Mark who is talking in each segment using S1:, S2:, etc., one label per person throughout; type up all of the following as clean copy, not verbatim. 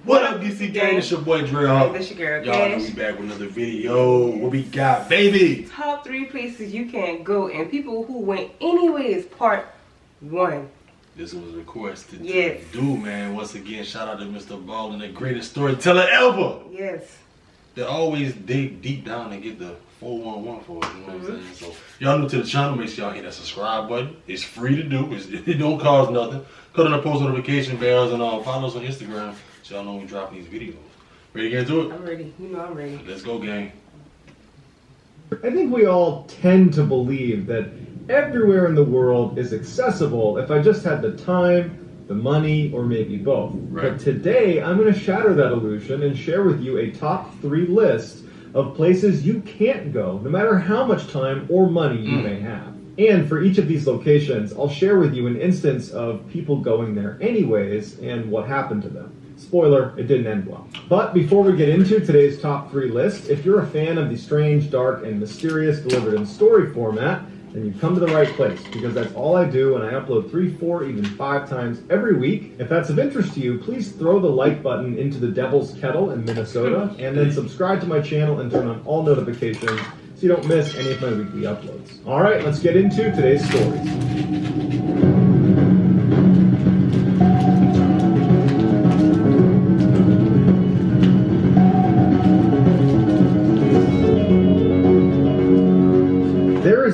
S1: What up, DC Gang? It's your boy DreadHawk.
S2: This your girl,
S1: y'all know we back with another video. What we got, baby?
S2: Top 3 places you can't go and people who went anyways, part 1.
S1: This was requested
S2: yes.
S1: to do, man. Once again, shout out to Mr. Ballen, the greatest storyteller ever.
S2: Yes.
S1: They always dig deep down and get the 411 for it, you know what I'm saying? So, y'all new to the channel, make sure y'all hit that subscribe button. It's free to do. It don't cost nothing. Click on the post notification bells and follow us on Instagram so y'all know when we drop these videos. Ready to get into it?
S2: I'm ready. You know I'm ready.
S1: Let's go, gang.
S3: I think we all tend to believe that everywhere in the world is accessible if I just had the time, the money, or maybe both.
S1: Right.
S3: But today, I'm going to shatter that illusion and share with you a top 3 list of places you can't go, no matter how much time or money you may have. And for each of these locations, I'll share with you an instance of people going there anyways and what happened to them. Spoiler, it didn't end well. But before we get into today's top 3 list, if you're a fan of the strange, dark, and mysterious delivered in story format, then you've come to the right place, because that's all I do, and I upload 3, 4, even 5 times every week. If that's of interest to you, please throw the like button into the devil's kettle in Minnesota, and then subscribe to my channel and turn on all notifications so you don't miss any of my weekly uploads. All right, let's get into today's stories.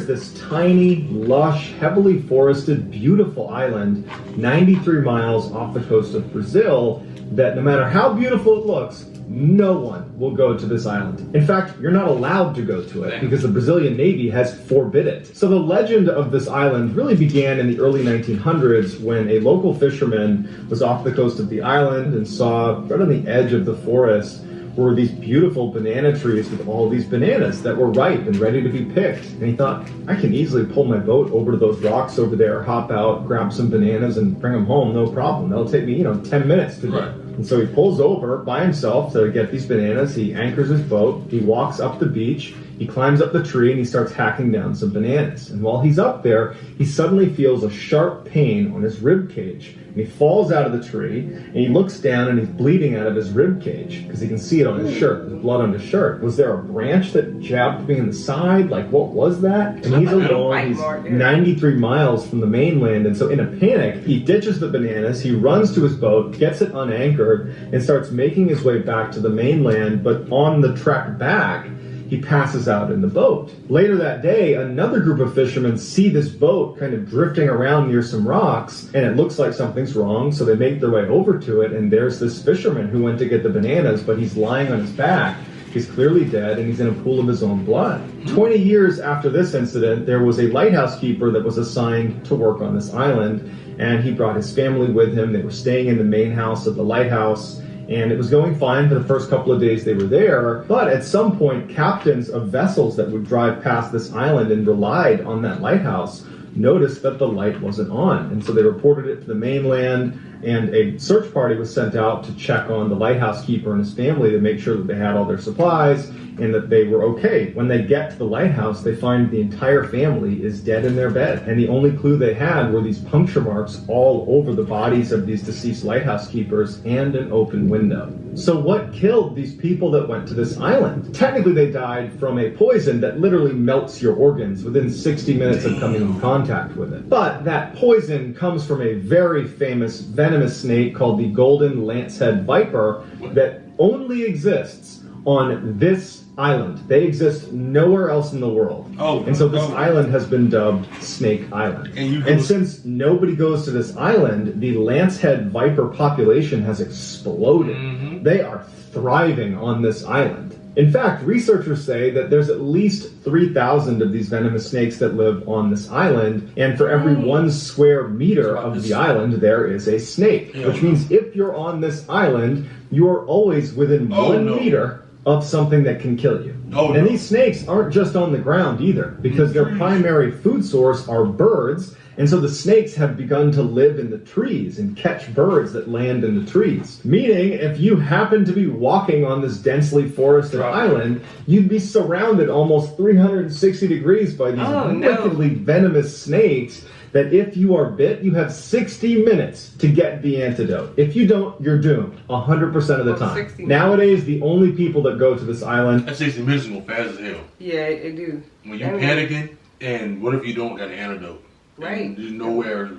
S3: This tiny, lush, heavily forested, beautiful island 93 miles off the coast of Brazil that no matter how beautiful it looks, no one will go to this island. In fact, you're not allowed to go to it because the Brazilian Navy has forbid it. So the legend of this island really began in the early 1900s when a local fisherman was off the coast of the island and saw right on the edge of the forest were these beautiful banana trees with all these bananas that were ripe and ready to be picked. And he thought, I can easily pull my boat over to those rocks over there, hop out, grab some bananas, and bring them home, no problem. That'll take me, 10 minutes to do.
S1: Right.
S3: And so he pulls over by himself to get these bananas. He anchors his boat. He walks up the beach. He climbs up the tree and he starts hacking down some bananas. And while he's up there, he suddenly feels a sharp pain on his rib cage. And he falls out of the tree and he looks down and he's bleeding out of his rib cage because he can see it on his shirt. There's blood on his shirt. Was there a branch that jabbed me in the side? Like, what was that? And he's alone. He's 93 miles from the mainland. And so in a panic, he ditches the bananas. He runs to his boat, gets it unanchored, and starts making his way back to the mainland. But on the trek back, he passes out in the boat. Later that day, another group of fishermen see this boat kind of drifting around near some rocks, and it looks like something's wrong, so they make their way over to it, and there's this fisherman who went to get the bananas, but he's lying on his back. He's clearly dead, and he's in a pool of his own blood. 20 years after this incident, there was a lighthouse keeper that was assigned to work on this island, and he brought his family with him. They were staying in the main house of the lighthouse, and it was going fine for the first couple of days they were there. But at some point, captains of vessels that would drive past this island and relied on that lighthouse noticed that the light wasn't on. And so they reported it to the mainland, and a search party was sent out to check on the lighthouse keeper and his family to make sure that they had all their supplies and that they were okay. When they get to the lighthouse, they find the entire family is dead in their bed. And the only clue they had were these puncture marks all over the bodies of these deceased lighthouse keepers and an open window. So what killed these people that went to this island? Technically, they died from a poison that literally melts your organs within 60 minutes of coming in contact with it. But that poison comes from a very famous venomous snake called the golden lancehead viper that only exists on this island. They exist nowhere else in the world. And so this island has been dubbed Snake Island. And since nobody goes to this island, the lancehead viper population has exploded. They are thriving on this island. In fact, researchers say that there's at least 3,000 of these venomous snakes that live on this island, and for every 1 square meter of the island, there is a snake. Which means if you're on this island, you are always within 1 meter of something that can kill you. And these snakes aren't just on the ground either, because their primary food source are birds, and so the snakes have begun to live in the trees and catch birds that land in the trees. Meaning, if you happen to be walking on this densely forested island, you'd be surrounded almost 360 degrees by these wickedly venomous snakes that if you are bit, you have 60 minutes to get the antidote. If you don't, you're doomed 100% of the time. Nowadays, the only people that go to this island...
S1: That 60 minutes is going fast as hell.
S2: Yeah, it do.
S1: When you're panicking, and what if you don't got an antidote?
S2: Right.
S1: There's nowhere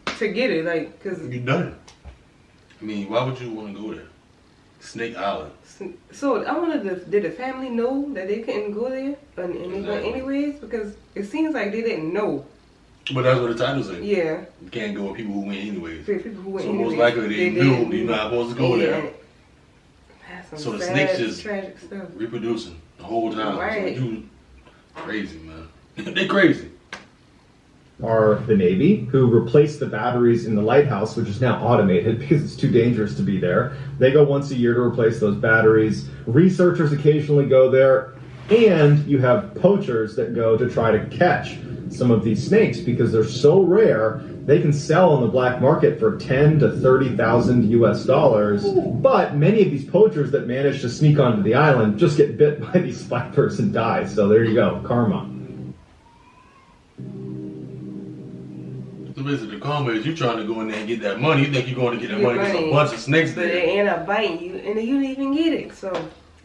S2: to get it, like, because...
S1: You're done. I mean, why would you want to go there? Snake Island.
S2: So, I wondered, did the family know that they couldn't go there? And they went anyways? Because it seems like they didn't know.
S1: But that's what the title says.
S2: Yeah.
S1: You can't go with people who went anyways.
S2: People who went
S1: so
S2: anyways.
S1: most likely they knew you're not supposed to go there.
S2: That's
S1: So the snakes just
S2: tragic stuff.
S1: reproducing the whole time.
S2: Right.
S1: So you crazy, man. They crazy.
S3: Are the Navy, who replaced the batteries in the lighthouse, which is now automated because it's too dangerous to be there. They go once a year to replace those batteries. Researchers occasionally go there. And you have poachers that go to try to catch some of these snakes because they're so rare, they can sell on the black market for 10 to 30,000 US dollars. But many of these poachers that manage to sneak onto the island just get bit by these spiders and die. So there you go, karma.
S1: So basically, the karma is you trying to go in there and get that money. You think you're going to get that money because a bunch of snakes there.
S2: But they end up biting you, and then you don't even get it. So,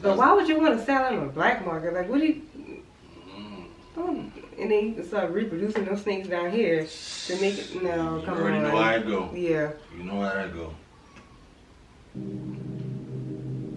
S2: but why would you want to sell on the black market? Like, what do you... And then you can start reproducing those snakes down here to make it... No, come on.
S1: You already know how it go.
S2: Yeah.
S1: You know how that go.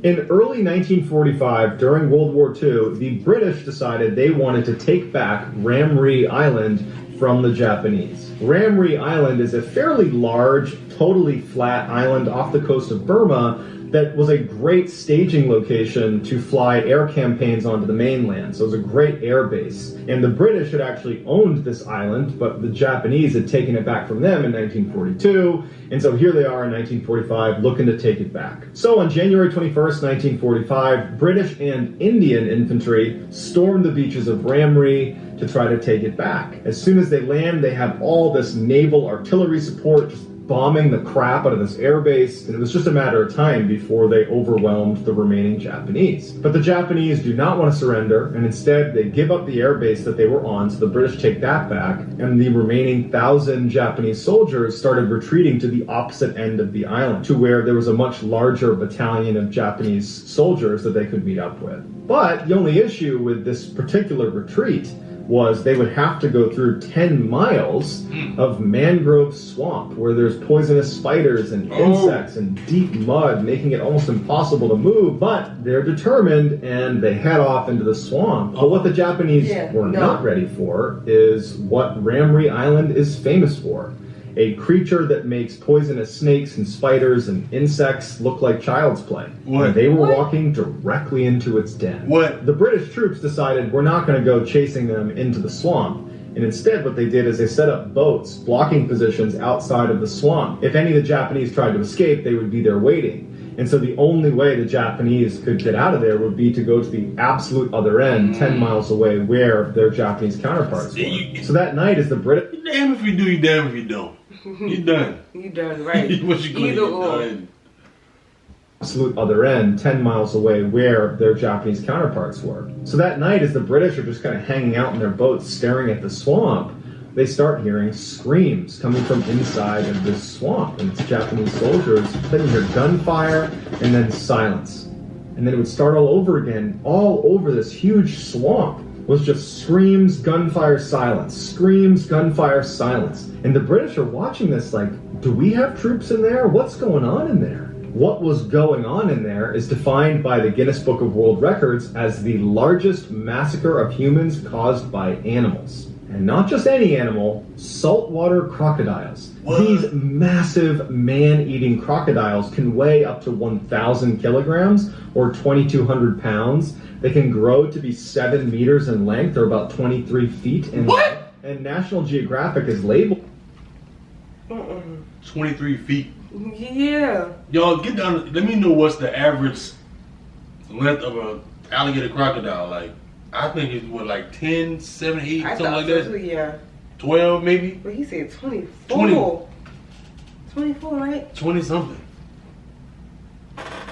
S3: In early 1945, during World War II, the British decided they wanted to take back Ramree Island from the Japanese. Ramree Island is a fairly large, totally flat island off the coast of Burma that was a great staging location to fly air campaigns onto the mainland. So it was a great air base. And the British had actually owned this island, but the Japanese had taken it back from them in 1942. And so here they are in 1945 looking to take it back. So on January 21st, 1945, British and Indian infantry stormed the beaches of Ramree to try to take it back. As soon as they land, they have all this naval artillery support just bombing the crap out of this airbase, and it was just a matter of time before they overwhelmed the remaining Japanese. But the Japanese do not want to surrender, and instead they give up the airbase that they were on, so the British take that back, and the remaining 1,000 Japanese soldiers started retreating to the opposite end of the island, to where there was a much larger battalion of Japanese soldiers that they could meet up with. But the only issue with this particular retreat was they would have to go through 10 miles of mangrove swamp where there's poisonous spiders and insects and deep mud, making it almost impossible to move. But they're determined and they head off into the swamp. But what the Japanese were not ready for is what Ramree Island is famous for. A creature that makes poisonous snakes and spiders and insects look like child's play. And they were walking directly into its den. The British troops decided we're not going to go chasing them into the swamp. And instead what they did is they set up boats, blocking positions outside of the swamp. If any of the Japanese tried to escape, they would be there waiting. And so the only way the Japanese could get out of there would be to go to the absolute other end, 10 miles away, where their Japanese counterparts were. So that night, as the British...
S1: You damn if you do, you damn if you don't. You done.
S2: You done, right.
S1: What you
S2: Either or.
S1: done.
S3: Absolute other end, 10 miles away, where their Japanese counterparts were. So that night, as the British are just kind of hanging out in their boats, staring at the swamp, they start hearing screams coming from inside of this swamp. And it's Japanese soldiers. Then you hear gunfire, and then silence. And then it would start all over again, all over this huge swamp. Was just screams, gunfire, silence. Screams, gunfire, silence. And the British are watching this like, do we have troops in there? What's going on in there? What was going on in there is defined by the Guinness Book of World Records as the largest massacre of humans caused by animals. And not just any animal, saltwater crocodiles. These massive man-eating crocodiles can weigh up to 1,000 kilograms or 2,200 pounds. They can grow to be 7 meters in length or about 23 feet in length. And National Geographic has labeled
S1: 23 feet.
S2: Yeah.
S1: Y'all get down. Let me know what's the average length of a alligator crocodile. Like, I think it's what, like 10, 7, 8, something like that.
S2: So, yeah.
S1: 12 maybe.
S2: But he said 24. 24, right?
S1: 20 something.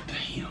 S1: Damn.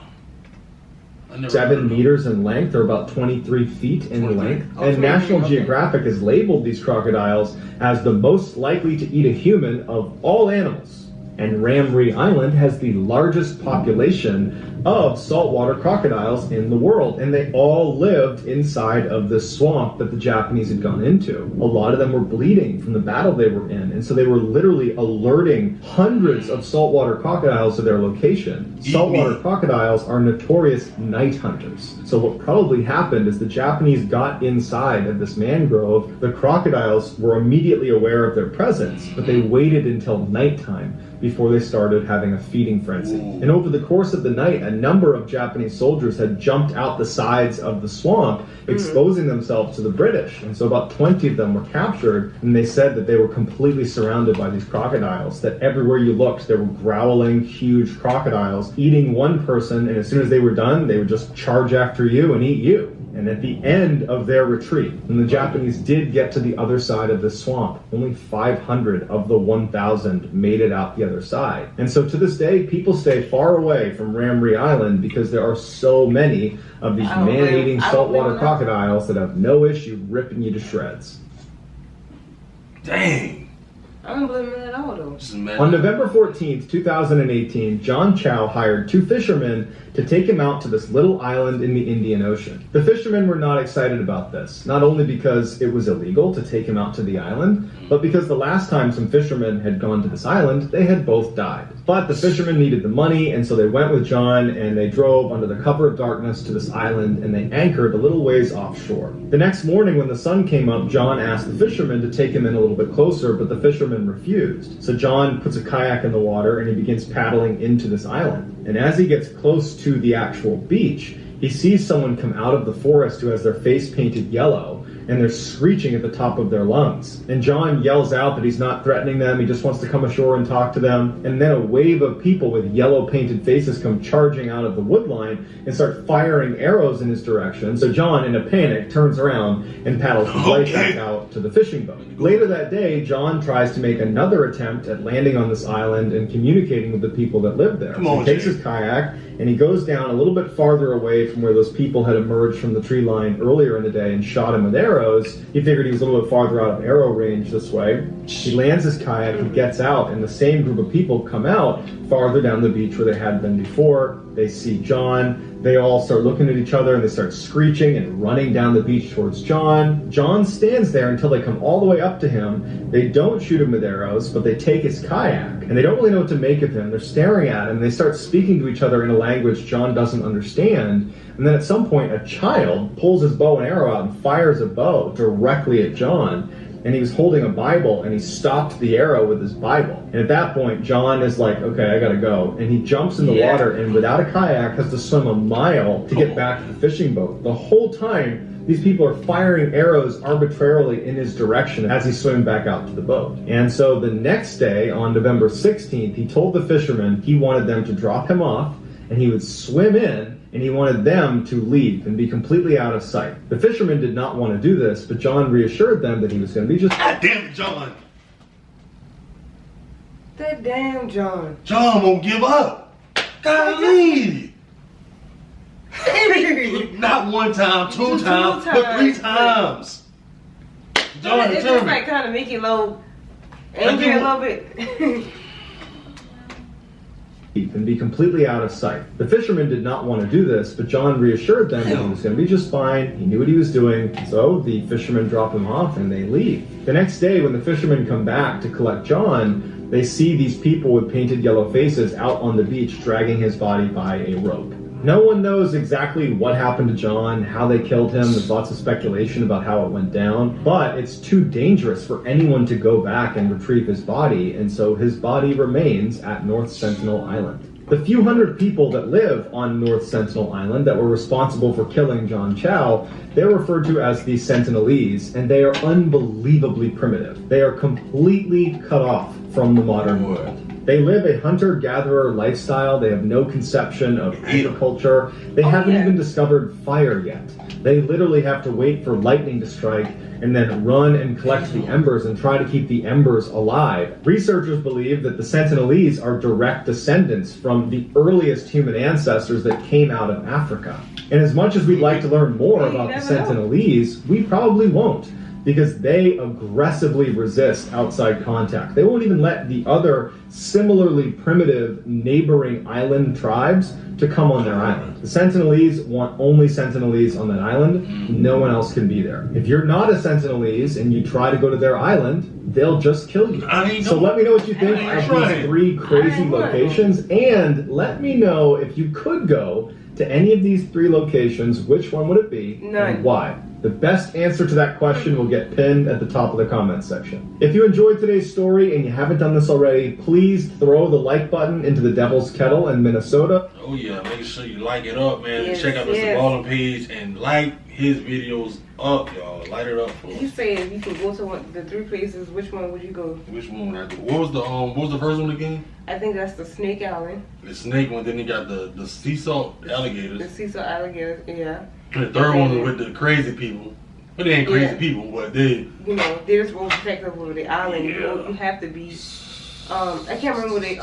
S3: 7 meters in length, or about 23 feet in length. And National Geographic has labeled these crocodiles as the most likely to eat a human of all animals. And Ramree Island has the largest population of saltwater crocodiles in the world, and they all lived inside of this swamp that the Japanese had gone into. A lot of them were bleeding from the battle they were in, and so they were literally alerting hundreds of saltwater crocodiles to their location. Saltwater crocodiles are notorious night hunters. So what probably happened is the Japanese got inside of this mangrove. The crocodiles were immediately aware of their presence, but they waited until nighttime before they started having a feeding frenzy. And over the course of the night, a number of Japanese soldiers had jumped out the sides of the swamp, exposing themselves to the British. And so about 20 of them were captured, and they said that they were completely surrounded by these crocodiles, that everywhere you looked, there were growling, huge crocodiles eating one person, and as soon as they were done, they would just charge after you and eat you. And at the end of their retreat, when the Japanese did get to the other side of the swamp, only 500 of the 1,000 made it out the other side. And so to this day, people stay far away from Ramree Island because there are so many of these man-eating saltwater crocodiles that have no issue ripping you to shreds.
S1: Dang.
S2: I don't blame him at all, though.
S3: On November 14th, 2018, John Chow hired 2 fishermen to take him out to this little island in the Indian Ocean. The fishermen were not excited about this, not only because it was illegal to take him out to the island, but because the last time some fishermen had gone to this island, they had both died. But the fishermen needed the money, and so they went with John, and they drove under the cover of darkness to this island, and they anchored a little ways offshore. The next morning, when the sun came up, John asked the fishermen to take him in a little bit closer, but the fishermen refused. So John puts a kayak in the water, and he begins paddling into this island. And as he gets close to the actual beach, he sees someone come out of the forest who has their face painted yellow, and they're screeching at the top of their lungs. And John yells out that he's not threatening them, he just wants to come ashore and talk to them. And then a wave of people with yellow painted faces come charging out of the woodline and start firing arrows in his direction. So John, in a panic, turns around and paddles right back out to the fishing boat. Later that day, John tries to make another attempt at landing on this island and communicating with the people that live there. So he takes his kayak and he goes down a little bit farther away from where those people had emerged from the tree line earlier in the day and shot him with arrows. He figured he was a little bit farther out of arrow range this way. He lands his kayak, he gets out, and the same group of people come out farther down the beach where they had been before. They see John. They all start looking at each other and they start screeching and running down the beach towards John. John stands there until they come all the way up to him. They don't shoot him with arrows, but they take his kayak. And they don't really know what to make of him. They're staring at him and they start speaking to each other in a language John doesn't understand. And then at some point, a child pulls his bow and arrow out and fires a bow directly at John. And he was holding a Bible, and he stopped the arrow with his Bible. And at that point, John is like, okay, I gotta go. And he jumps in the water, and without a kayak, has to swim a mile to get back to the fishing boat. The whole time, these people are firing arrows arbitrarily in his direction as he's swimming back out to the boat. And so the next day, on November 16th, he told the fishermen he wanted them to drop him off, and he would swim in, and he wanted them to leave and be completely out of sight. The fishermen did not want to do this, but John reassured them that he was going to be just...
S1: God damn it, John!
S2: That damn John.
S1: John won't give up. Golly! Not one time, two times, but 3 times. John
S2: It's just like kind of make you a little angry a little bit.
S3: And be completely out of sight. The fishermen did not want to do this, but John reassured them that he was going to be just fine. He knew what he was doing. So the fishermen drop him off and they leave. The next day, when the fishermen come back to collect John, they see these people with painted yellow faces out on the beach dragging his body by a rope. No one knows exactly what happened to John, how they killed him. There's lots of speculation about how it went down, but it's too dangerous for anyone to go back and retrieve his body, and so his body remains at North Sentinel Island. The few hundred people that live on North Sentinel Island that were responsible for killing John Chow, they're referred to as the Sentinelese, and they are unbelievably primitive. They are completely cut off from the modern world. They live a hunter-gatherer lifestyle. They have no conception of agriculture. They haven't even discovered fire yet. They literally have to wait for lightning to strike and then run and collect the embers and try to keep the embers alive. Researchers believe that the Sentinelese are direct descendants from the earliest human ancestors that came out of Africa. And as much as we'd like to learn more about the Sentinelese, we probably won't, because they aggressively resist outside contact. They won't even let the other similarly primitive neighboring island tribes to come on their island. The Sentinelese want only Sentinelese on that island. No one else can be there. If you're not a Sentinelese and you try to go to their island, they'll just kill you. So let me know what you think of these 3 crazy locations, and let me know if you could go to any of these 3 locations, which one would it be and why? The best answer to that question will get pinned at the top of the comment section. If you enjoyed today's story and you haven't done this already, please throw the like button into the Devil's Kettle in Minnesota.
S1: Oh yeah, make sure you like it up, man. Yes, check out Mr. Ballen page and like his videos up, y'all. Light it up for us.
S2: You said you could go to the 3 places. Which one would you go?
S1: Which one would I do? What was the first one again?
S2: I think that's the Snake Island.
S1: The snake one. Then you got the sea salt alligators.
S2: The sea salt alligators, yeah.
S1: And the third one was with the crazy people. But they ain't crazy people, but they...
S2: You know, they're supposed to protect over the island. Yeah. You have to be... I can't remember what they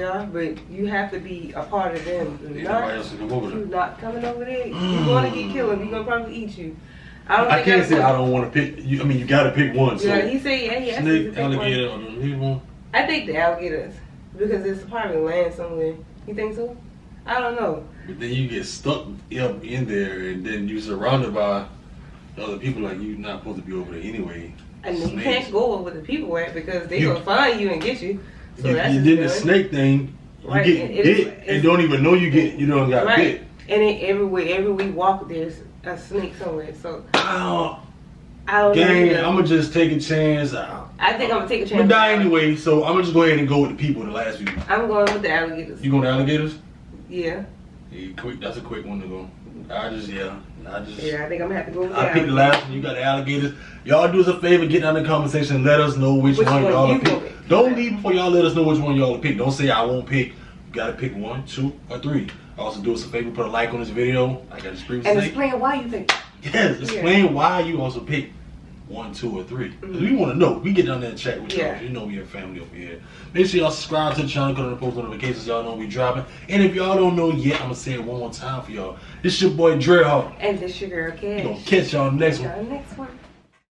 S2: are, but you have to be a part of them. You're not coming over there. You're going to get killed. You're going to probably eat you.
S1: I can't say I don't want to pick... I mean, you got to pick one. So
S2: yeah, he said, yeah,
S1: snake, alligator, or the people.
S2: I think the alligators, because it's probably land somewhere. You think so? I don't know.
S1: But then you get stuck up in there, and then you're surrounded by other people like you're not supposed to be over there anyway.
S2: And you can't go over the people at because they gonna find you and get you. So
S1: you did the snake thing. You get bit and don't even know you don't got bit.
S2: And every we walk, there's a snake somewhere. So
S1: I don't know. I'm gonna just take a chance.
S2: I think I'm gonna take a chance.
S1: I'm gonna die anyway, so I'm gonna just go ahead and go with the people the last week.
S2: I'm going with the alligators.
S1: You going to alligators?
S2: Yeah.
S1: Quick. That's a quick one to go. I think I'm
S2: gonna have to go with the
S1: I picked the last one. You got the alligators. Y'all do us a favor, get down in the comment section and let us know which one y'all will pick. Don't leave before y'all let us know which one y'all will pick. Don't say I won't pick. You gotta pick 1, 2, or 3. Also do us a favor, put a like on this video. I got to previously.
S2: And explain why you think.
S1: Yes, explain why you also pick 1, 2, or 3. We want to know. We get down there and chat with y'all. You know we have family over here. Make sure y'all subscribe to the channel, go to the post notifications. Y'all know we dropping. And if y'all don't know yet, I'm gonna say it one more time for y'all. This your boy DreadHawk.
S2: And this your girl Cash.
S1: We gonna catch y'all next one.